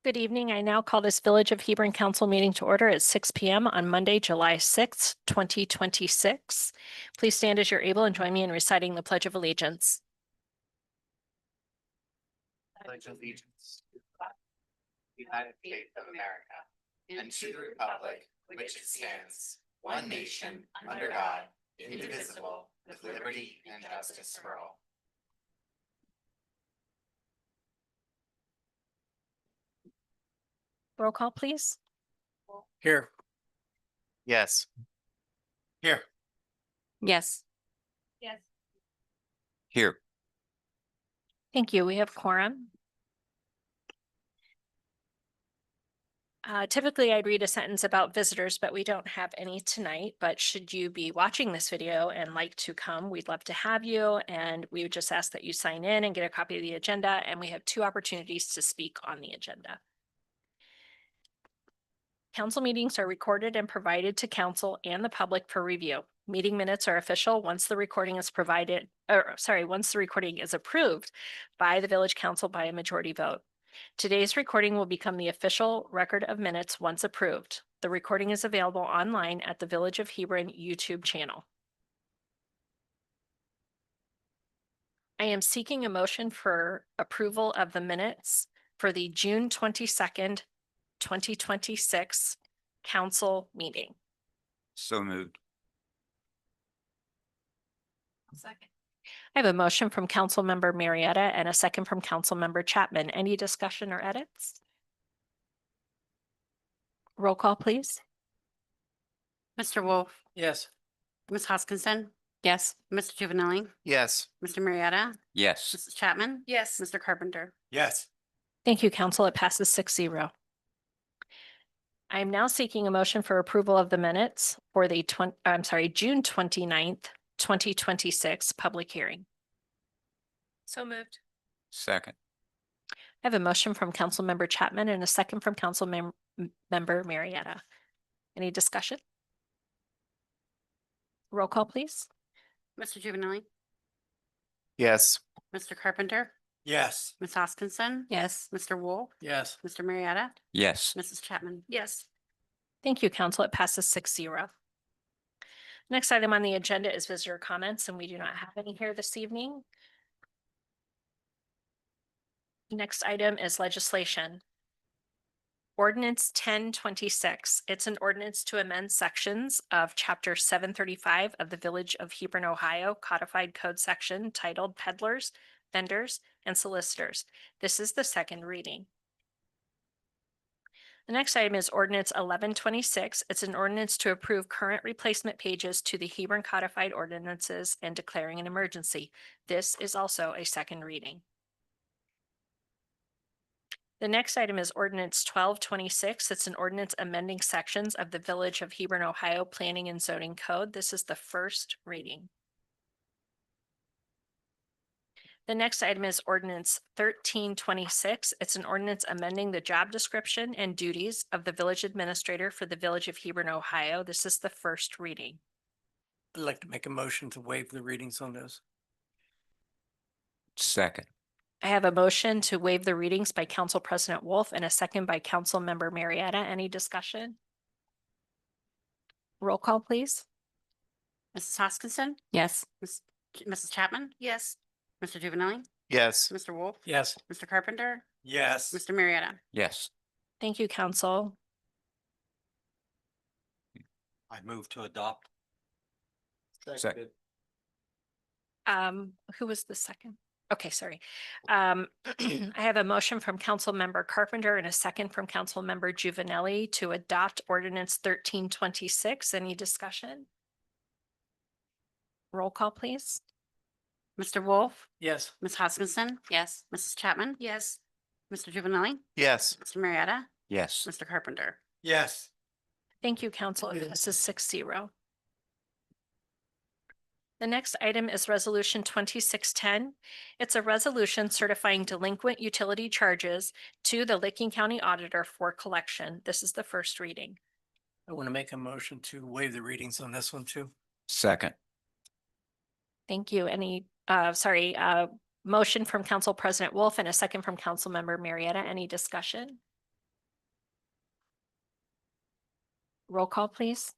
Good evening. I now call this Village of Hebron Council meeting to order at 6 p.m. on Monday, July 6th, 2026. Please stand as you're able and join me in reciting the Pledge of Allegiance. Pledge allegiance to the United States of America and to the republic which it stands, one nation, under God, indivisible, with liberty and justice for all. Roll call, please. Here. Yes. Here. Yes. Yes. Here. Thank you. We have quorum. Typically, I'd read a sentence about visitors, but we don't have any tonight. But should you be watching this video and like to come, we'd love to have you. And we would just ask that you sign in and get a copy of the agenda. And we have 2 opportunities to speak on the agenda. Council meetings are recorded and provided to council and the public for review. Meeting minutes are official once the recording is once the recording is approved by the village council by a majority vote. Today's recording will become the official record of minutes once approved. The recording is available online at the Village of Hebron YouTube channel. I am seeking a motion for approval of the minutes for the June 22nd, 2026 council meeting. So moved. Second. I have a motion from Council Member Marietta and a second from Council Member Chapman. Any discussion or edits? Roll call, please. Mr. Wolf, Yes. Ms. Hoskinson, Yes. Mr. Juvenile, Yes. Mr. Marietta, Yes. Mrs. Chapman, Yes. Mr. Carpenter. Yes. Thank you, Council. It passes 6-0. I am now seeking a motion for approval of the minutes for the June 29th, 2026 public hearing. So moved. Second. I have a motion from Council Member Chapman and a second from Council Member Marietta. Any discussion? Roll call, please. Mr. Juvenile, Yes. Mr. Carpenter, Yes. Ms. Hoskinson, Yes. Mr. Wolf, Yes. Mr. Marietta, Yes. Mrs. Chapman. Yes. Thank you, Council. It passes 6-0. Next item on the agenda is visitor comments, and we do not have any here this evening. Next item is legislation. Ordinance 1026. It's an ordinance to amend sections of Chapter 735 of the Village of Hebron, Ohio Codified Code section titled Peddlers, Vendors, and Solicitors. This is the second reading. The next item is Ordinance 1126. It's an ordinance to approve current replacement pages to the Hebron Codified Ordinances and declaring an emergency. This is also a second reading. The next item is Ordinance 1226. It's an ordinance amending sections of the Village of Hebron, Ohio Planning and Zoning Code. This is the first reading. The next item is Ordinance 1326. It's an ordinance amending the job description and duties of the village administrator for the Village of Hebron, Ohio. This is the first reading. I'd like to make a motion to waive the readings on those. Second. I have a motion to waive the readings by Council President Wolf and a second by Council Member Marietta. Any discussion? Roll call, please. Mrs. Hoskinson, Yes. Mrs. Chapman, Yes. Mr. Juvenile, Yes. Mr. Wolf, Yes. Mr. Carpenter, Yes. Mr. Marietta. Yes. Thank you, Council. I move to adopt. Second. Who was the second? Okay, sorry. I have a motion from Council Member Carpenter and a second from Council Member Juvenile to adopt Ordinance 1326. Any discussion? Roll call, please. Mr. Wolf, Yes. Ms. Hoskinson, Yes. Mrs. Chapman, Yes. Mr. Juvenile, Yes. Mr. Marietta, Yes. Mr. Carpenter. Yes. Thank you, Council. This is 6-0. The next item is Resolution 2610. It's a resolution certifying delinquent utility charges to the Licking County Auditor for collection. This is the first reading. I want to make a motion to waive the readings on this one too. Second. Thank you. Motion from Council President Wolf and a second from Council Member Marietta. Any discussion? Roll call, please.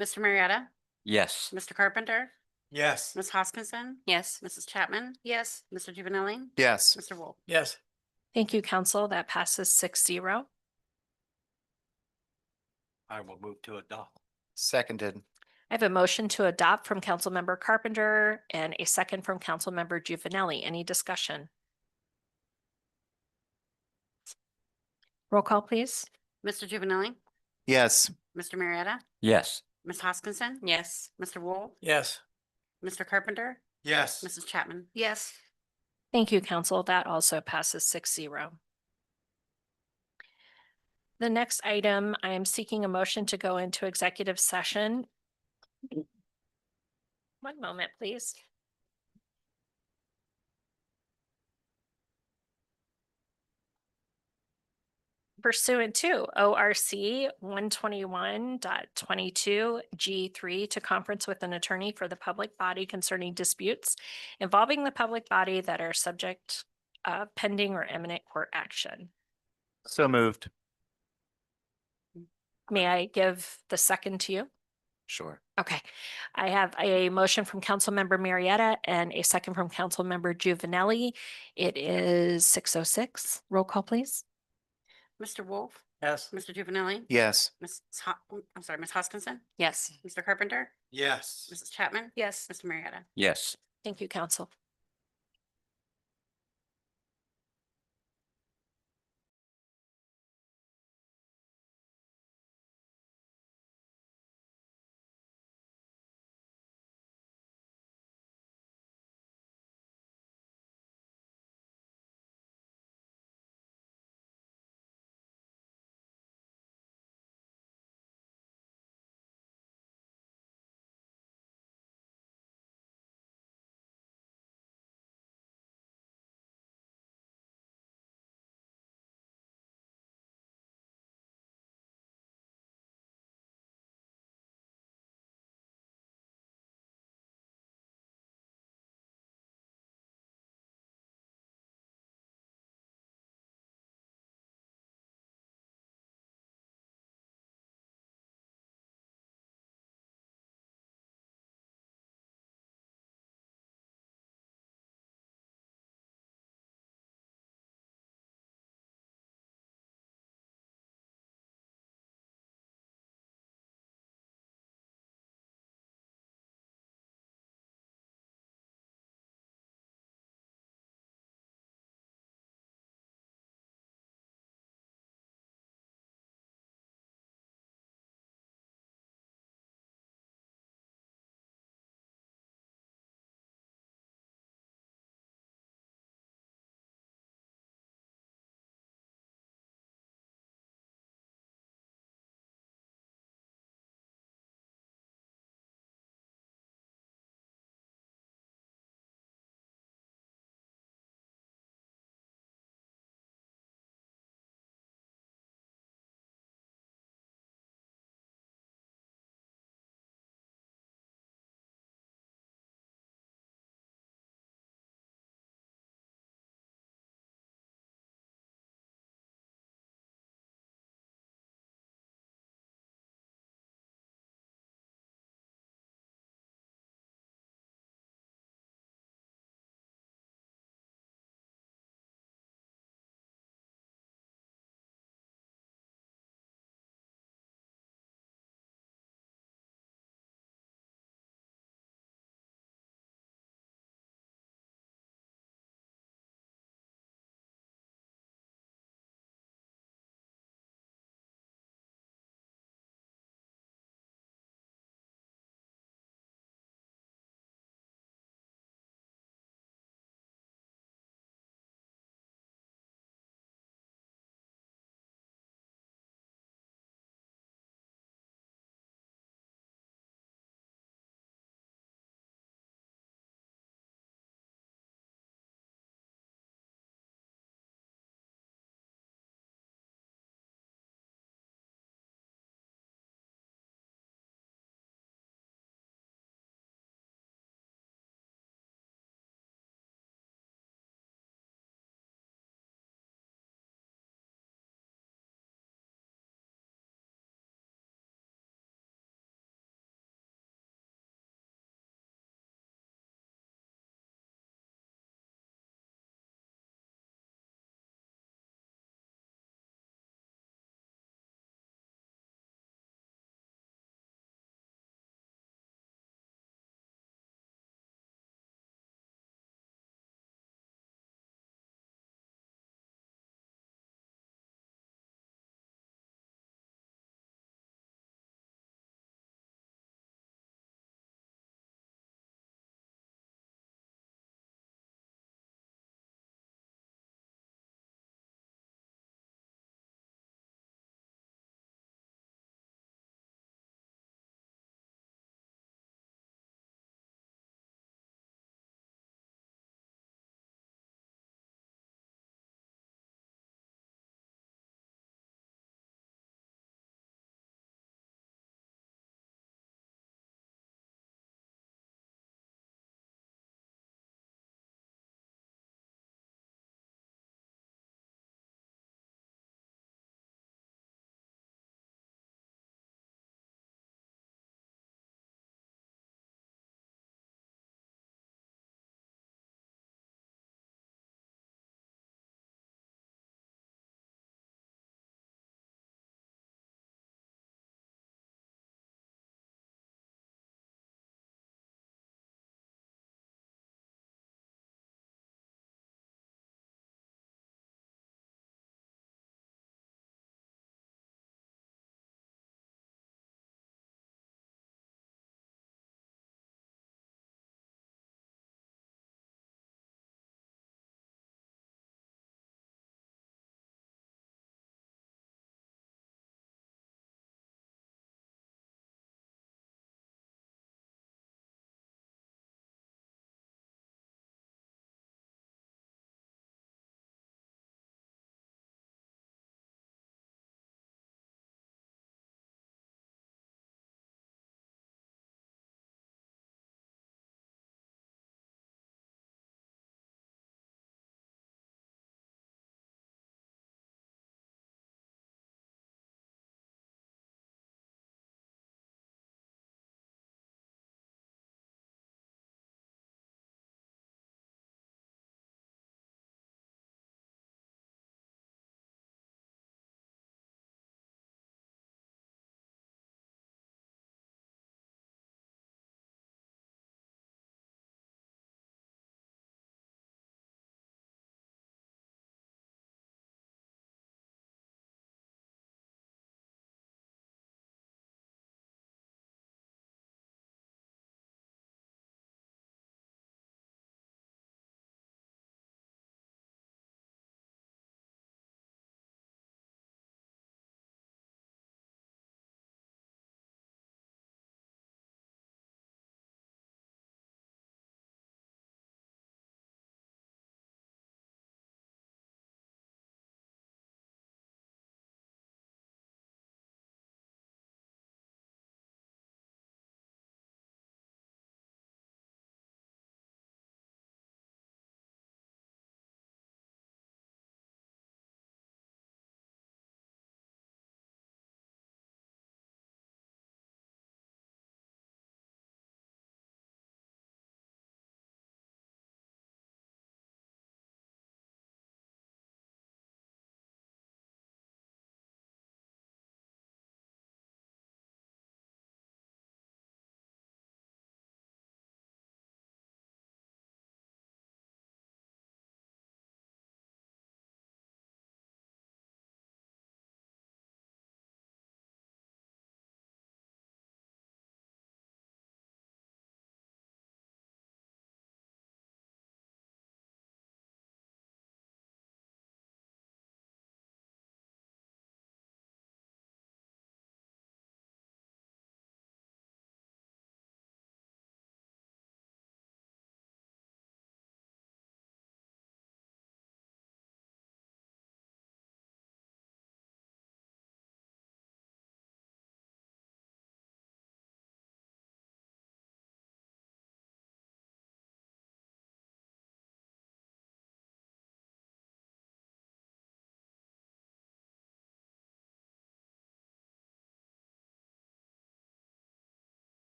Mr. Marietta, Yes. Mr. Carpenter, Yes. Ms. Hoskinson, Yes. Mrs. Chapman, Yes. Mr. Juvenile, Yes. Mr. Wolf. Yes. Thank you, council. That passes 6-0. I will move to adopt. Seconded. I have a motion to adopt from Councilmember Carpenter and a second from Councilmember Juvenile. Any discussion? Roll call, please. Mr. Juvenile, Yes. Mr. Marietta, Yes. Ms. Hoskinson, Yes. Mr. Wolf, Yes. Mr. Carpenter, Yes. Mrs. Chapman. Yes. Thank you, council. That also passes 6-0. The next item, I am seeking a motion to go into executive session. One moment, please. Pursuant to ORC 121.22 G3 to conference with an attorney for the public body concerning disputes involving the public body that are subject pending or imminent court action. So moved. May I give the second to you? Sure. Okay, I have a motion from Councilmember Marietta and a second from Councilmember Juvenile. It is 6:06. Roll call, please. Mr. Wolf, Yes. Mr. Juvenile, Yes. Ms. I'm sorry, Ms. Hoskinson, Yes. Mr. Carpenter, Yes. Mrs. Chapman. Yes. Mr. Marietta. Yes. Thank you, council.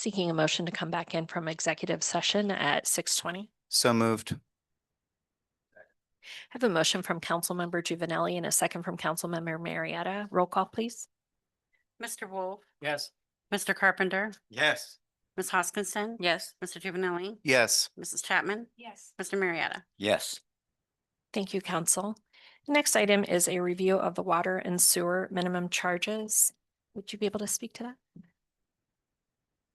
Seeking a motion to come back in from executive session at 6:20. So moved. I have a motion from Councilmember Juvenile and a second from Councilmember Marietta. Roll call, please. Mr. Wolf, Yes. Mr. Carpenter, Yes. Ms. Hoskinson. Yes. Mr. Juvenile, Yes. Mrs. Chapman, Yes. Mr. Marietta. Yes. Thank you, Council. Next item is a review of the water and sewer minimum charges. Would you be able to speak to that?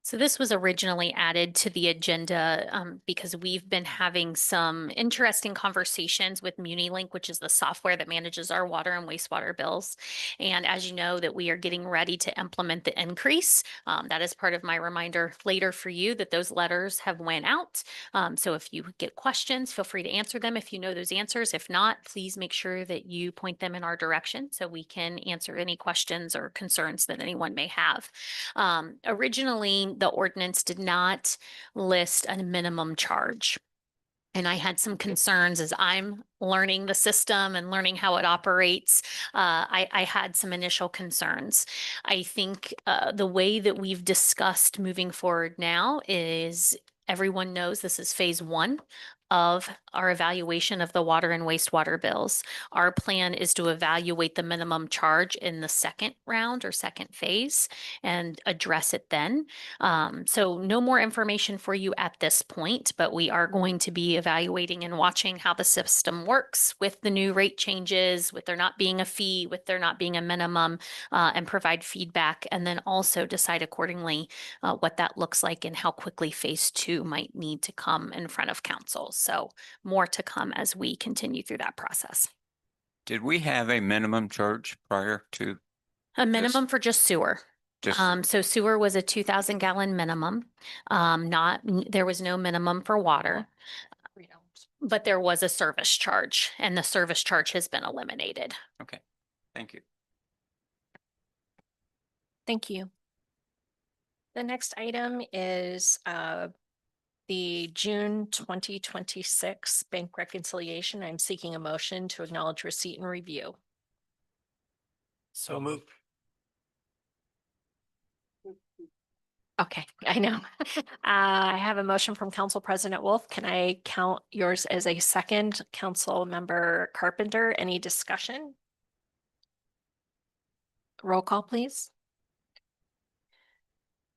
So this was originally added to the agenda because we've been having some interesting conversations with MuniLink, which is the software that manages our water and wastewater bills. And as you know, that we are getting ready to implement the increase. That is part of my reminder later for you that those letters have went out. So if you get questions, feel free to answer them if you know those answers. If not, please make sure that you point them in our direction so we can answer any questions or concerns that anyone may have. Originally, the ordinance did not list a minimum charge. And I had some concerns as I'm learning the system and learning how it operates. I had some initial concerns. I think the way that we've discussed moving forward now is everyone knows this is phase one of our evaluation of the water and wastewater bills. Our plan is to evaluate the minimum charge in the second round or second phase and address it then. So no more information for you at this point, but we are going to be evaluating and watching how the system works with the new rate changes, with there not being a fee, with there not being a minimum, and provide feedback, and then also decide accordingly what that looks like and how quickly phase two might need to come in front of council. So more to come as we continue through that process. Did we have a minimum charge prior to A minimum for just sewer. just, So sewer was a 2,000 gallon minimum. There was no minimum for water, but there was a service charge and the service charge has been eliminated. okay, thank you. Thank you. The next item is the June 2026 bank reconciliation. I'm seeking a motion to acknowledge receipt and review. So moved. Okay, I know. I have a motion from Council President Wolf. Can I count yours as a second? Council Member Carpenter, any discussion? Roll call, please.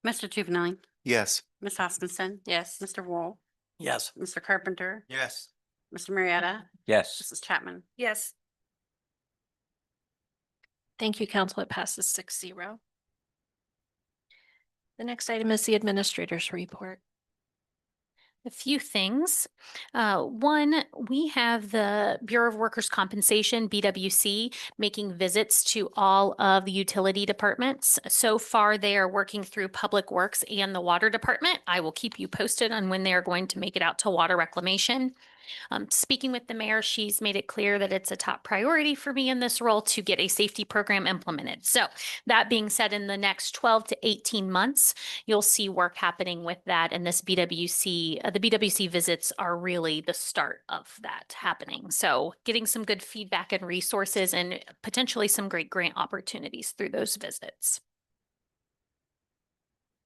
Mr. Juvenile, Yes. Ms. Hoskinson. Yes. Mr. Wolf, Yes. Mr. Carpenter, Yes. Mr. Marietta, Yes, Mrs. Chapman. Yes. Thank you, Council. It passes 6-0. The next item is the administrator's report. A few things. One, we have the Bureau of Workers' Compensation, BWC, making visits to all of the utility departments. So far, they are working through Public Works and the Water Department. I will keep you posted on when they are going to make it out to water reclamation. Speaking with the mayor, she's made it clear that it's a top priority for me in this role to get a safety program implemented. So that being said, in the next 12 to 18 months, you'll see work happening with that. And this BWC, the BWC visits are really the start of that happening. So getting some good feedback and resources and potentially some great grant opportunities through those visits.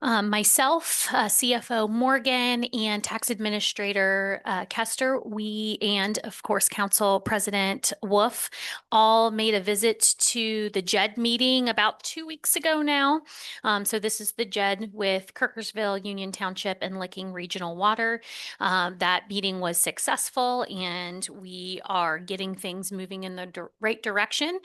Myself, CFO Morgan, and Tax Administrator Kester, and of course, Council President Wolf, all made a visit to the JED meeting about 2 weeks ago now. So this is the JED with Kirkersville, Union Township, and Licking Regional Water. That meeting was successful, and we are getting things moving in the right direction.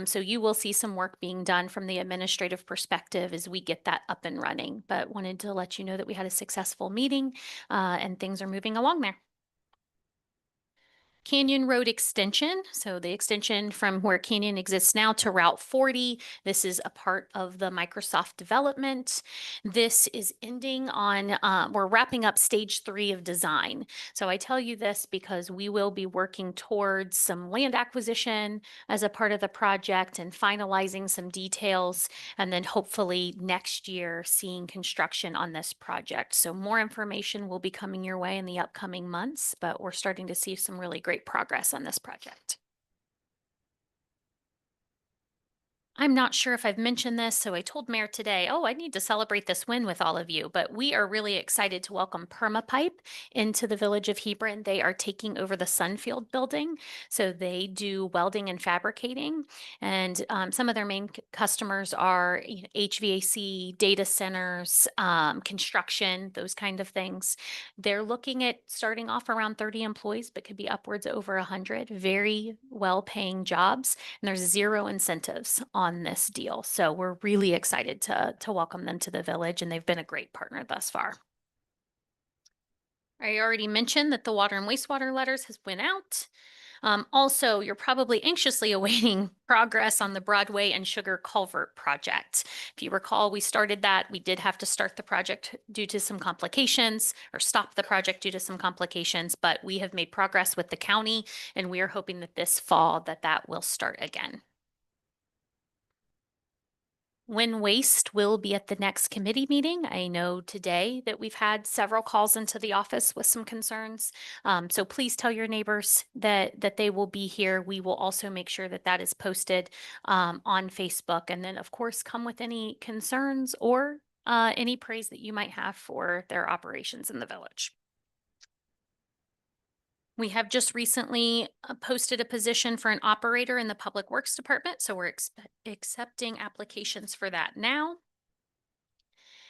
So you will see some work being done from the administrative perspective as we get that up and running. But wanted to let you know that we had a successful meeting and things are moving along there. Canyon Road Extension, so the extension from where Canyon exists now to Route 40. This is a part of the Microsoft development. This is ending on, we're wrapping up stage 3 of design. So I tell you this because we will be working towards some land acquisition as a part of the project and finalizing some details, and then hopefully next year seeing construction on this project. So more information will be coming your way in the upcoming months, but we're starting to see some really great progress on this project. I'm not sure if I've mentioned this, so I told Mayor today, oh, I need to celebrate this win with all of you, but we are really excited to welcome Permapipe into the village of Hebron. They are taking over the Sunfield building, so they do welding and fabricating, and some of their main customers are HVAC, data centers, construction, those kind of things. They're looking at starting off around 30 employees, but could be upwards of over 100. Very well-paying jobs, and there's zero incentives on this deal. So we're really excited to welcome them to the village, and they've been a great partner thus far. I already mentioned that the water and wastewater letters has went out. Also, you're probably anxiously awaiting progress on the Broadway and Sugar Culvert project. If you recall, we started that. We did have to start the project due to some complications, or stop the project due to some complications, but we have made progress with the county, and we are hoping that this fall that will start again. When waste will be at the next committee meeting. I know today that we've had several calls into the office with some concerns. So please tell your neighbors that they will be here. We will also make sure that that is posted on Facebook. And then, of course, come with any concerns or any praise that you might have for their operations in the village. We have just recently posted a position for an operator in the Public Works Department, so we're accepting applications for that now.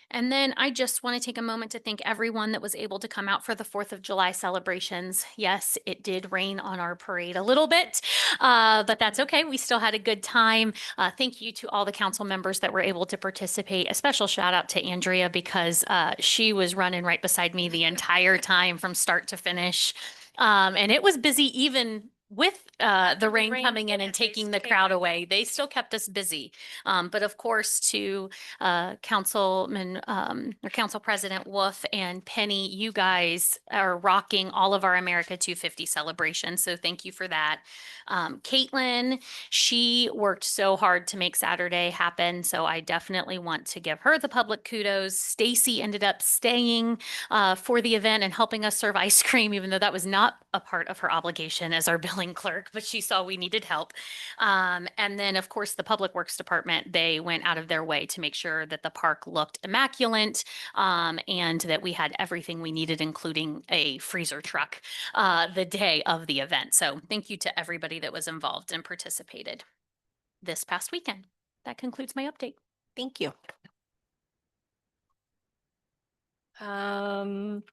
And then I just want to take a moment to thank everyone that was able to come out for the 4th of July celebrations. Yes, it did rain on our parade a little bit, but that's okay. We still had a good time. Thank you to all the council members that were able to participate. A special shout out to Andrea because she was running right beside me the entire time from start to finish. And it was busy even with the rain coming in and taking the crowd away. They still kept us busy. But of course, to Councilman or Council President Wolf and Penny, you guys are rocking all of our America 250 celebrations. So thank you for that. Caitlin, she worked so hard to make Saturday happen. So I definitely want to give her the public kudos. Stacy ended up staying for the event and helping us serve ice cream, even though that was not a part of her obligation as our billing clerk, but she saw we needed help. And then, of course, the Public Works Department, they went out of their way to make sure that the park looked immaculate and that we had everything we needed, including a freezer truck the day of the event. So thank you to everybody that was involved and participated this past weekend. That concludes my update. Thank you.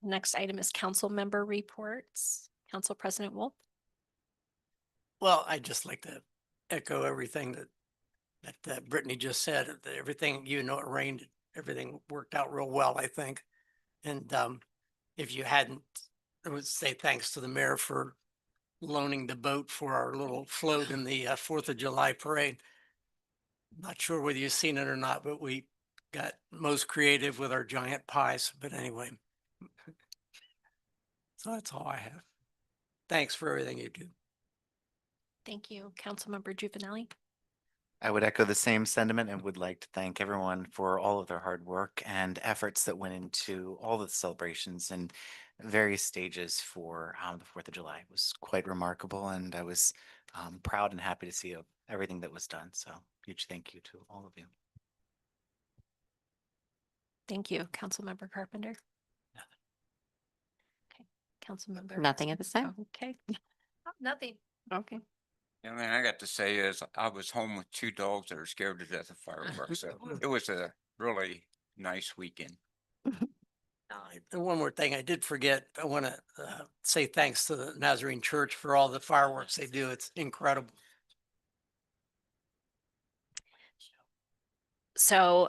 Next item is council member reports. Council President Wolf. Well, I'd just like to echo everything that Brittany just said, that everything, it rained, everything worked out real well, I think. And if you hadn't, I would say thanks to the mayor for loaning the boat for our little float in the 4th of July parade. Not sure whether you've seen it or not, but we got most creative with our giant pies. But anyway, so that's all I have. Thanks for everything you do. Thank you. Councilmember Juvenile. I would echo the same sentiment and would like to thank everyone for all of their hard work and efforts that went into all the celebrations and various stages for the 4th of July. It was quite remarkable, and I was proud and happy to see everything that was done. So huge thank you to all of you. Thank you. Councilmember Carpenter. Okay. Councilmember. Nothing at this time. Okay. Nothing. Okay. The only thing I got to say is I was home with 2 dogs that are scared to death of fireworks. So it was a really nice weekend. And one more thing I did forget, I want to say thanks to the Nazarene Church for all the fireworks they do. It's incredible. So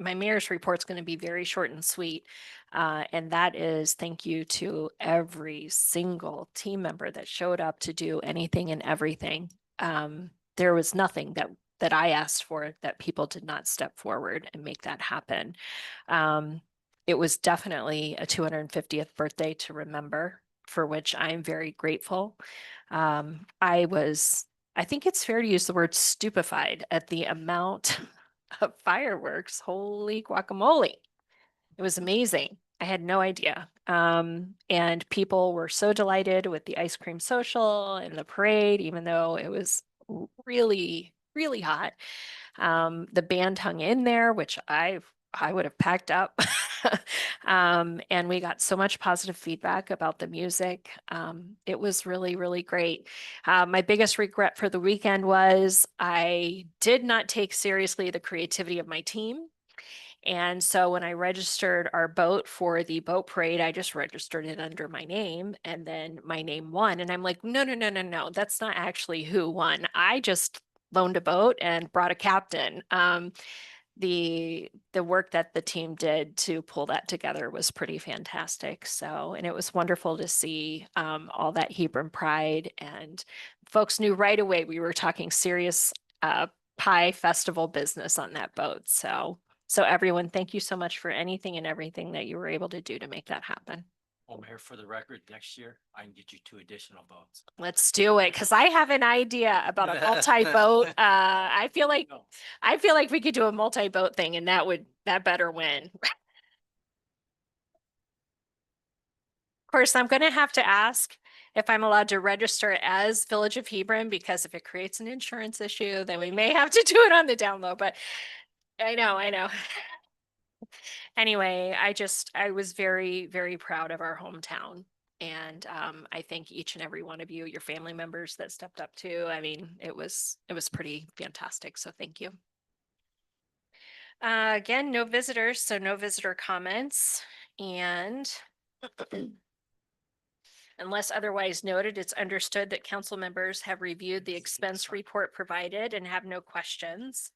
my mayor's report is going to be very short and sweet. And that is thank you to every single team member that showed up to do anything and everything. There was nothing that I asked for that people did not step forward and make that happen. It was definitely a 250th birthday to remember, for which I'm very grateful. I think it's fair to use the word stupefied at the amount of fireworks. Holy guacamole. It was amazing. I had no idea. And people were so delighted with the ice cream social and the parade, even though it was really really hot. The band hung in there, which I would have packed up. And we got so much positive feedback about the music. It was really, really great. My biggest regret for the weekend was I did not take seriously the creativity of my team. And so when I registered our boat for the boat parade, I just registered it under my name and then my name won. And I'm like, no, no, no, no, no, that's not actually who won. I just loaned a boat and brought a captain. The work that the team did to pull that together was pretty fantastic. So, and it was wonderful to see all that Hebron pride, and folks knew right away we were talking serious pie festival business on that boat. So everyone, thank you so much for anything and everything that you were able to do to make that happen. Well, Mayor, for the record, next year I can get you 2 additional boats. Let's do it, because I have an idea about a multi-boat. I feel like we could do a multi-boat thing, and that better win. Of course, I'm gonna have to ask if I'm allowed to register it as Village of Hebron, because if it creates an insurance issue, then we may have to do it on the down low, but I know. Anyway, I was very, very proud of our hometown. And I thank each and every one of you, your family members that stepped up too. I mean, it was pretty fantastic. So thank you. Again, no visitors, so no visitor comments. And unless otherwise noted, it's understood that council members have reviewed the expense report provided and have no questions.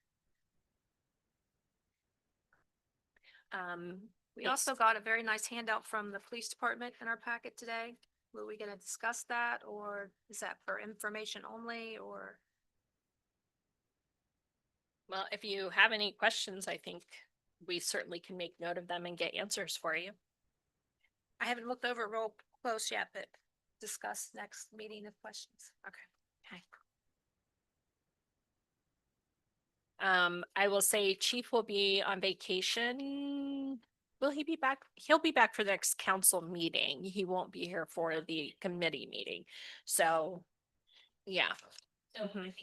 We also got a very nice handout from the police department in our packet today. Were we gonna discuss that, or is that for information only, or? Well, if you have any questions, I think we certainly can make note of them and get answers for you. I haven't looked over it real close yet, but discuss next meeting of questions. Okay. I will say Chief will be on vacation. Will he be back? He'll be back for the next council meeting. He won't be here for the committee meeting. So, yeah. Mhm.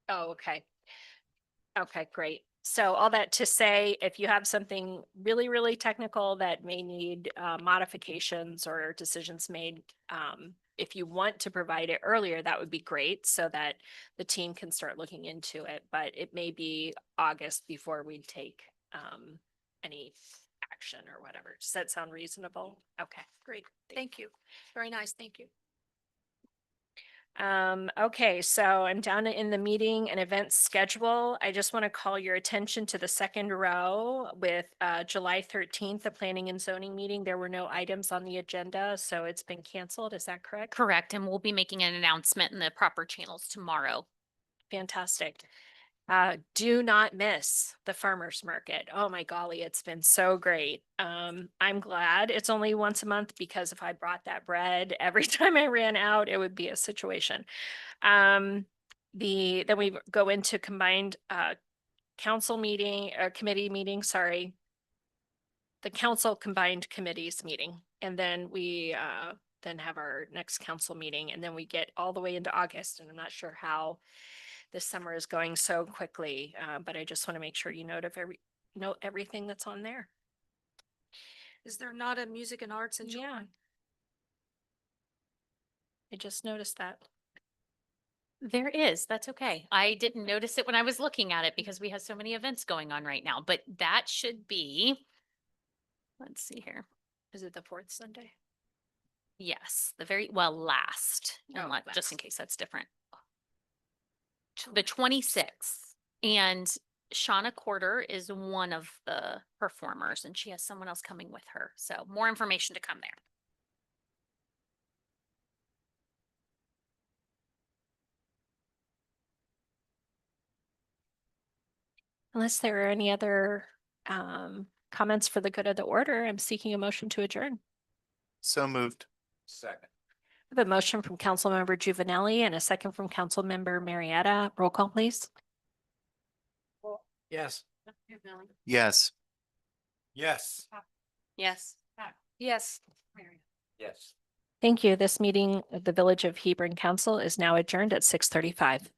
Oh, okay. Okay, great. So all that to say, if you have something really, really technical that may need modifications or decisions made, if you want to provide it earlier, that would be great so that the team can start looking into it. But it may be August before we take any action or whatever. Does that sound reasonable? Okay. Great, thank you. Very nice, thank you. Okay, so I'm down in the meeting and events schedule. I just want to call your attention to the second row with July 13th, the planning and zoning meeting. There were no items on the agenda, so it's been canceled. Is that correct? Correct. And we'll be making an announcement in the proper channels tomorrow. Fantastic. Do not miss the farmer's market. Oh my golly, it's been so great. I'm glad it's only once a month, because if I brought that bread every time I ran out, it would be a situation. Then we go into combined council meeting, committee meeting, sorry. The council combined committees meeting, and then we then have our next council meeting, and then we get all the way into August, and I'm not sure how this summer is going so quickly, but I just want to make sure you note everything that's on there. Is there not a music and arts in July? Yeah. I just noticed that. There is, that's okay. I didn't notice it when I was looking at it because we have so many events going on right now, but that should be, let's see here. Is it the fourth Sunday? Yes, last, just in case that's different. The 26th, and Shauna Quarter is one of the performers, and she has someone else coming with her. So more information to come there. Unless there are any other comments for the good of the order, I'm seeking a motion to adjourn. So moved. Second. I have a motion from Councilmember Juvenelli and a second from Councilmember Marietta. Roll call, please. Yes. Yes. Yes. Yes. Yes. Yes. Thank you. This meeting of the Village of Hebron Council is now adjourned at 6:35.